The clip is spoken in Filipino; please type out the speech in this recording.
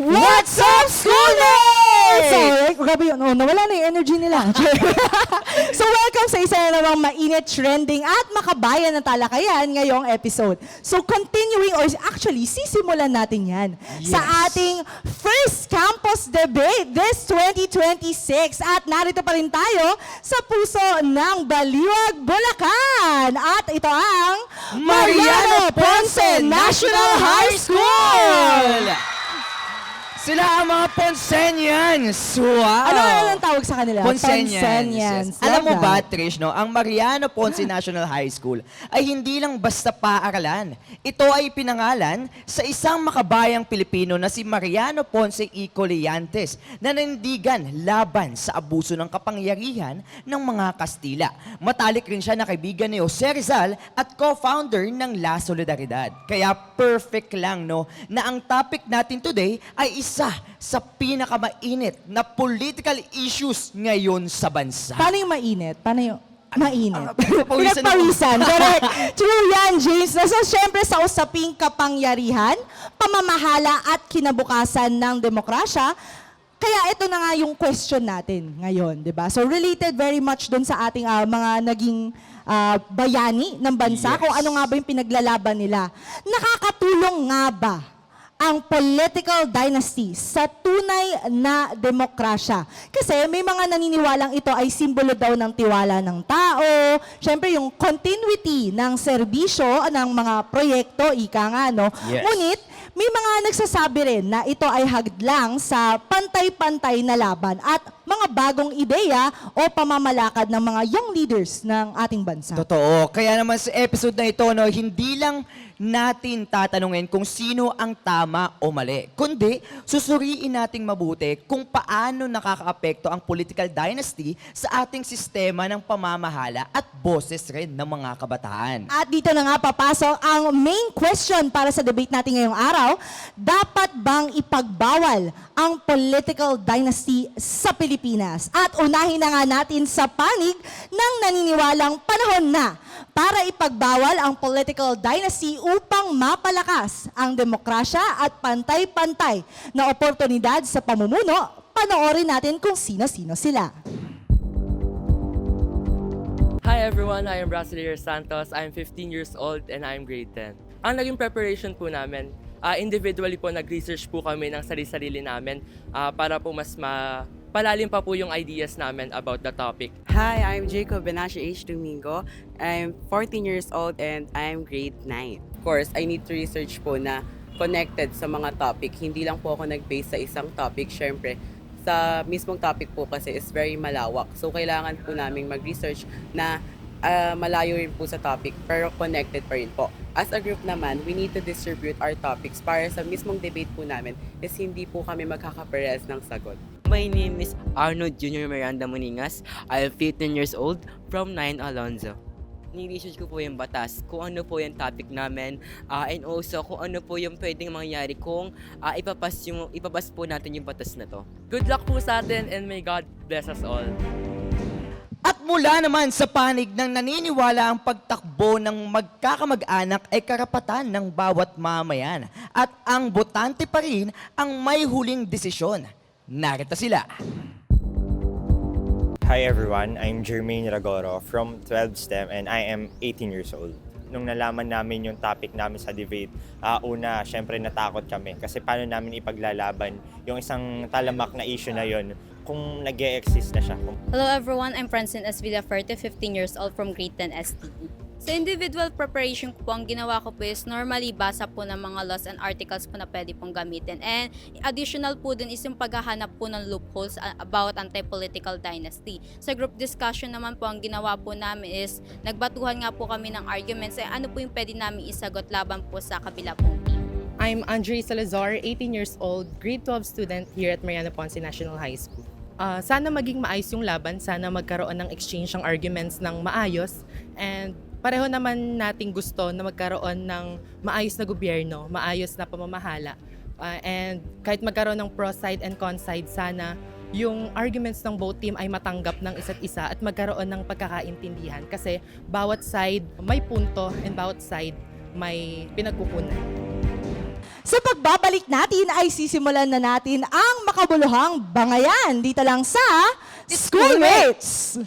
What's up, schoolmates? So, grabe yun. Oh, nawala na yung energy nila. So, welcome sa isa na namang mainit, trending at makabayan na talakayan ngayong episode. So, continuing or actually, sisimulan natin yan sa ating first campus debate this 2026. At narito pa rin tayo sa puso ng Baliwag, Bulacan. At ito ang Mariano Ponce National High School! Sila ang mga Ponceñans! Wow! Ano ang tawag sa kanila? Ponceñans. Yes. Alam mo Love ba, that. Trish, no? Ang Mariano Ponce National High School ay hindi lang basta paaralan. Ito ay pinangalan sa isang makabayang Pilipino na si Mariano Ponce y Colleantes na nanindigan laban sa abuso ng kapangyarihan ng mga Kastila. Matalik rin siya na kaibigan ni Jose Rizal at co-founder ng La Solidaridad. Kaya perfect lang, no, na ang topic natin today ay isa sa pinakamainit na political issues ngayon sa bansa. Paano yung mainit? Paano yung mainit? Pinapawisan Pinagpawisan. Correct. True yan, James. So, syempre sa usaping kapangyarihan, pamamahala at kinabukasan ng demokrasya, kaya ito na nga yung question natin ngayon, di ba? So, related very much dun sa ating mga naging bayani ng bansa, Yes. kung ano nga ba yung pinaglalaban nila. Nakakatulong nga ba ang political dynasty sa tunay na demokrasya? Kasi may mga naniniwalang ito ay simbolo daw ng tiwala ng tao, syempre yung continuity ng serbisyo ng mga proyekto, ika nga, no? Yes. Ngunit, may mga nagsasabi rin na ito ay hadlang sa pantay-pantay na laban at mga bagong ideya o pamamalakad ng mga young leaders ng ating bansa. Totoo. Kaya naman sa episode na ito, no, hindi lang natin tatanungin kung sino ang tama o mali, kundi susuriin nating mabuti kung paano nakakaapekto ang political dynasty sa ating sistema ng pamamahala at boses rin ng mga kabataan. At dito na nga papasok ang main question para sa debate natin ngayong araw. Dapat bang ipagbawal ang political dynasty sa Pilipinas? At unahin na nga natin sa panig ng naniniwalang panahon na para ipagbawal ang political dynasty upang mapalakas ang demokrasya at pantay-pantay na oportunidad sa pamumuno. Panoorin natin kung sino-sino sila. Hi everyone, I am Brasileir Santos. I'm 15 years old and I'm grade 10. Ang naging preparation po namin, individually po nag-research po kami ng sarili-sarili namin para po mas palalim pa po yung ideas namin about the topic. Hi, I'm Jacob Benasio H. Domingo. I'm 14 years old and I'm grade 9. Of course, I need to research po na connected sa mga topic. Hindi lang po ako nag-base sa isang topic. Siyempre, sa mismong topic po kasi is very malawak. So, kailangan po naming mag-research na malayo rin po sa topic pero connected pa rin po. As a group naman, we need to distribute our topics para sa mismong debate po namin is hindi po kami magkakaparehas ng sagot. My name is Arnold Jr. Miranda Moningas. I am 15 years old from 9 Alonzo. Ni-research ko po yung batas, kung ano po yung topic namin, and also kung ano po yung pwedeng mangyari kung ipapas po natin yung batas na to. Good luck po sa atin and may God bless us all. At mula naman sa panig ng naniniwala ang pagtakbo ng magkakamag-anak ay karapatan ng bawat mamayan at ang botante pa rin ang may huling desisyon. Narito sila. Hi everyone, I'm Jermaine Ragoro from 12 STEM and I am 18 years old. Nung nalaman namin yung topic namin sa debate, una, syempre natakot kami kasi paano namin ipaglalaban yung isang talamak na issue na yon kung nag-e-exist na siya. Hello everyone, I'm Francine S. Villaferte, 15 years old from grade 10 STE. Sa individual preparation ko po, ang ginawa ko po is normally basa po ng mga laws and articles po na pwede pong gamitin. And additional po din is yung paghahanap po ng loopholes about anti-political dynasty. Sa group discussion naman po, ang ginawa po namin is nagbatuhan nga po kami ng arguments ano po yung pwede namin isagot laban po sa kabila pong team. I'm Andre Salazar, 18 years old, grade 12 student here at Mariano Ponce National High School. Sana maging maayos yung laban, sana magkaroon ng exchange ng arguments ng maayos, and pareho naman nating gusto na magkaroon ng maayos na gobyerno, maayos na pamamahala, and kahit magkaroon ng pro side and con side, sana yung arguments ng both team ay matanggap ng isa't isa at magkaroon ng pagkakaintindihan kasi bawat side may punto and bawat side may pinagkukunan. Sa pagbabalik natin ay sisimulan na natin ang makabuluhang bangayan dito lang sa Schoolmates!